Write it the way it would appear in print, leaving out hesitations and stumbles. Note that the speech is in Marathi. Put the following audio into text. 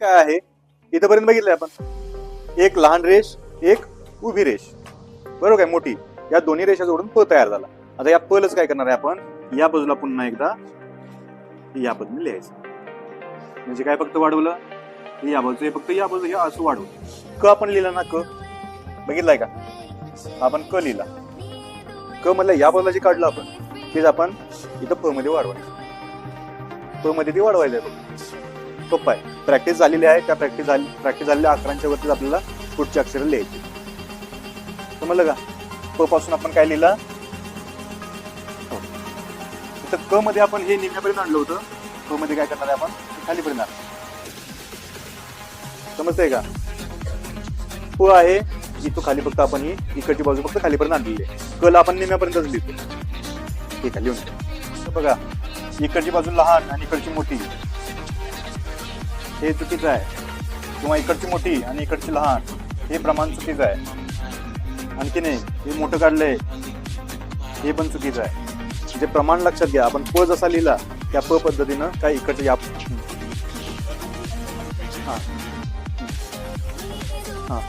काय आहे, इथपर्यंत बघितलंय आपण, एक लहान रेष एक उभी रेष, बरोबर काय, मोठी, या दोन्ही रेषा जोडून प तयार झाला. आता या पलच काय करणार आहे आपण, या बाजूला पुन्हा एकदा या पद्धतीने लिहायचं. म्हणजे काय फक्त वाढवलं, या बाजू, हे फक्त या बाजू, हे असं वाढवलं. क आपण लिहिला ना, क बघितलाय का, आपण क लिहिला, क मधलं या बाजूला जे काढलं आपण तेच आपण इथं प मध्ये वाढवायचं, प मध्ये ती वाढवायचं आहे. सोपं आहे, प्रॅक्टिस झालेली आहे, त्या प्रॅक्टिस झालेल्या अक्षरांच्या वरतीच आपल्याला पुढची अक्षरं लिहायची. समजलं का. प पासून आपण काय लिहिलं, तर क मध्ये आपण हे निम्यापर्यंत आणलं होतं, क मध्ये काय करणार आहे आपण, खालीपर्यंत आणलं. समजतंय का. प आहे इथं खाली, फक्त आपण ही इकडची बाजू फक्त खालीपर्यंत आणलेली आहे. क ला आपण निम्यापर्यंतच लिहितो. ठीक आहे, लिहून बघा, इकडची बाजू लहान आणि इकडची मोठी, हे चुकीचं आहे. किंवा इकडची मोठी आणि इकडची लहान, हे प्रमाण चुकीचं आहे. आणखी नाही, हे मोठं काढलंय, हे पण चुकीचं आहे. म्हणजे प्रमाण लक्षात घ्या. आपण प जसा लिहिला त्या प पद्धतीनं काय इकडचं या, हा हा